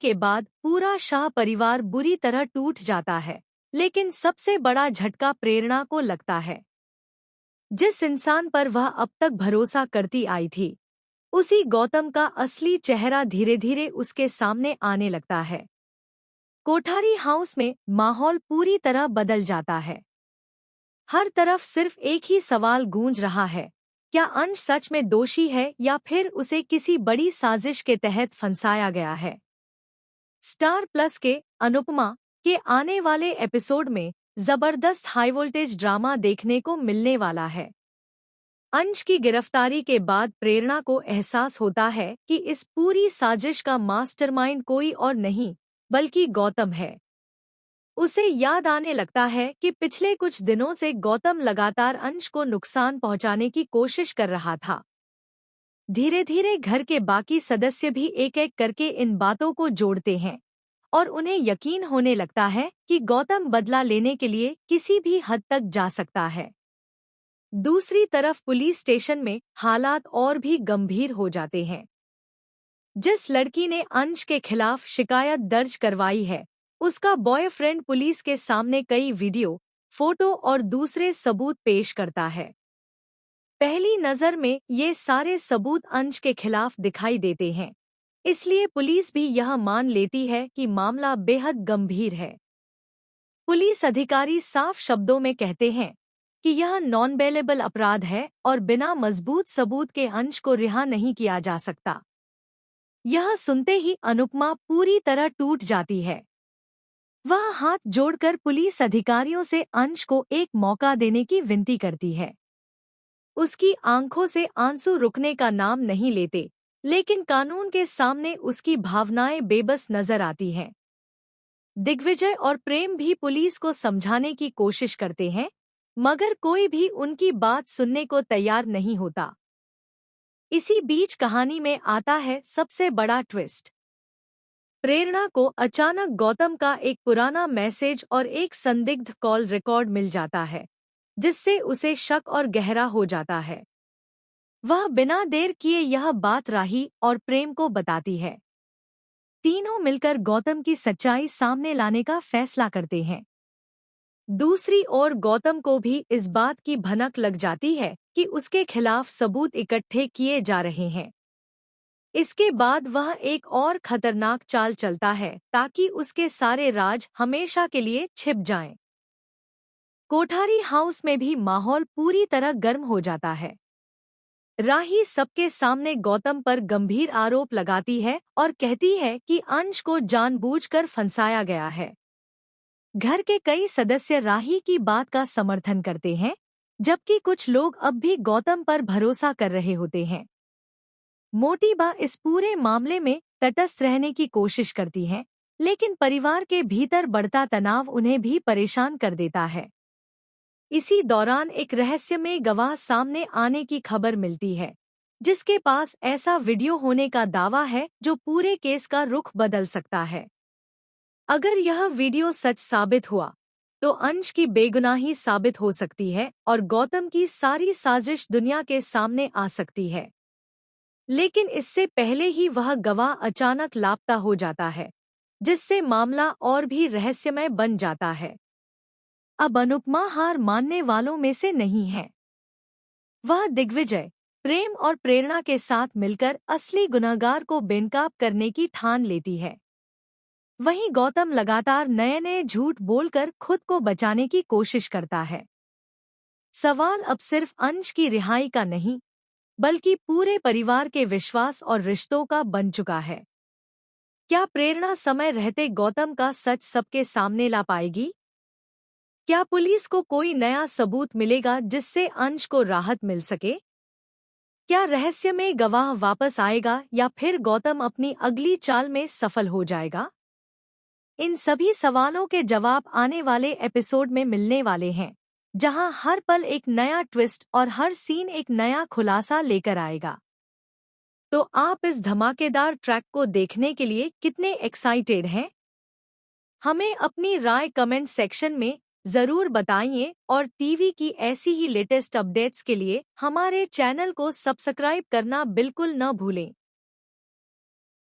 के बाद पूरा शाह परिवार बुरी तरह टूट जाता है, लेकिन सबसे बड़ा झटका प्रेरणा को लगता है। जिस इंसान पर वह अब तक भरोसा करती आई थी, उसी गौतम का असली चेहरा धीरे धीरे उसके सामने आने लगता है। कोठारी हाउस में माहौल पूरी तरह बदल जाता है। हर तरफ सिर्फ एक ही सवाल गूंज रहा है, क्या अंश सच में दोषी है या फिर उसे किसी बड़ी साजिश के तहत फंसाया गया है। स्टार प्लस के अनुपमा के आने वाले एपिसोड में जबरदस्त हाई वोल्टेज ड्रामा देखने को मिलने वाला है। अंश की गिरफ्तारी के बाद प्रेरणा को एहसास होता है कि इस पूरी साजिश का मास्टरमाइंड कोई और नहीं बल्कि गौतम है। उसे याद आने लगता है कि पिछले कुछ दिनों से गौतम लगातार अंश को नुकसान पहुंचाने की कोशिश कर रहा था। धीरे धीरे घर के बाकी सदस्य भी एक एक करके इन बातों को जोड़ते हैं और उन्हें यकीन होने लगता है कि गौतम बदला लेने के लिए किसी भी हद तक जा सकता है। दूसरी तरफ पुलिस स्टेशन में हालात और भी गंभीर हो जाते हैं। जिस लड़की ने अंश के खिलाफ शिकायत दर्ज करवाई है, उसका बॉयफ्रेंड पुलिस के सामने कई वीडियो, फोटो और दूसरे सबूत पेश करता है। पहली नज़र में ये सारे सबूत अंश के खिलाफ दिखाई देते हैं, इसलिए पुलिस भी यह मान लेती है कि मामला बेहद गंभीर है। पुलिस अधिकारी साफ शब्दों में कहते हैं कि यह नॉन बेलेबल अपराध है और बिना मजबूत सबूत के अंश को रिहा नहीं किया जा सकता। यह सुनते ही अनुपमा पूरी तरह टूट जाती है। वह हाथ जोड़कर पुलिस अधिकारियों से अंश को एक मौका देने की विनती करती है। उसकी आंखों से आंसू रुकने का नाम नहीं लेते, लेकिन कानून के सामने उसकी भावनाएं बेबस नजर आती हैं। दिग्विजय और प्रेम भी पुलिस को समझाने की कोशिश करते हैं, मगर कोई भी उनकी बात सुनने को तैयार नहीं होता। इसी बीच कहानी में आता है सबसे बड़ा ट्विस्ट। प्रेरणा को अचानक गौतम का एक पुराना मैसेज और एक संदिग्ध कॉल रिकॉर्ड मिल जाता है, जिससे उसे शक और गहरा हो जाता है। वह बिना देर किए यह बात राही और प्रेम को बताती है। तीनों मिलकर गौतम की सच्चाई सामने लाने का फैसला करते हैं। दूसरी ओर गौतम को भी इस बात की भनक लग जाती है कि उसके खिलाफ सबूत इकट्ठे किए जा रहे हैं। इसके बाद वह एक और खतरनाक चाल चलता है ताकि उसके सारे राज हमेशा के लिए छिप जाएं। कोठारी हाउस में भी माहौल पूरी तरह गर्म हो जाता है। राही सबके सामने गौतम पर गंभीर आरोप लगाती है और कहती है कि अंश को जानबूझकर फंसाया गया है। घर के कई सदस्य राही की बात का समर्थन करते हैं, जबकि कुछ लोग अब भी गौतम पर भरोसा कर रहे होते हैं। मोटीबा इस पूरे मामले में तटस्थ रहने की कोशिश करती हैं, लेकिन परिवार के भीतर बढ़ता तनाव उन्हें भी परेशान कर देता है। इसी दौरान एक रहस्यमय गवाह सामने आने की खबर मिलती है, जिसके पास ऐसा वीडियो होने का दावा है जो पूरे केस का रुख बदल सकता है। अगर यह वीडियो सच साबित हुआ, तो अंश की बेगुनाही साबित हो सकती है और गौतम की सारी साजिश दुनिया के सामने आ सकती है। लेकिन इससे पहले ही वह गवाह अचानक लापता हो जाता है, जिससे मामला और भी रहस्यमय बन जाता है। अब अनुपमा हार मानने वालों में से नहीं है। वह दिग्विजय, प्रेम और प्रेरणा के साथ मिलकर असली गुनहगार को बेनकाब करने की ठान लेती है। वहीं गौतम लगातार नए नए झूठ बोलकर खुद को बचाने की कोशिश करता है। सवाल अब सिर्फ अंश की रिहाई का नहीं, बल्कि पूरे परिवार के विश्वास और रिश्तों का बन चुका है। क्या प्रेरणा समय रहते गौतम का सच सबके सामने ला पाएगी? क्या पुलिस को कोई नया सबूत मिलेगा जिससे अंश को राहत मिल सके? क्या रहस्य में गवाह वापस आएगा या फिर गौतम अपनी अगली चाल में सफल हो जाएगा? इन सभी सवालों के जवाब आने वाले एपिसोड में मिलने वाले हैं, जहां हर पल एक नया ट्विस्ट और हर सीन एक नया खुलासा लेकर आएगा। तो आप इस धमाकेदार ट्रैक को देखने के लिए कितने एक्साइटेड हैं? हमें अपनी राय कमेंट सेक्शन में ज़रूर बताइए और टीवी की ऐसी ही लेटेस्ट अपडेट्स के लिए हमारे चैनल को सब्सक्राइब करना बिल्कुल न भूलें।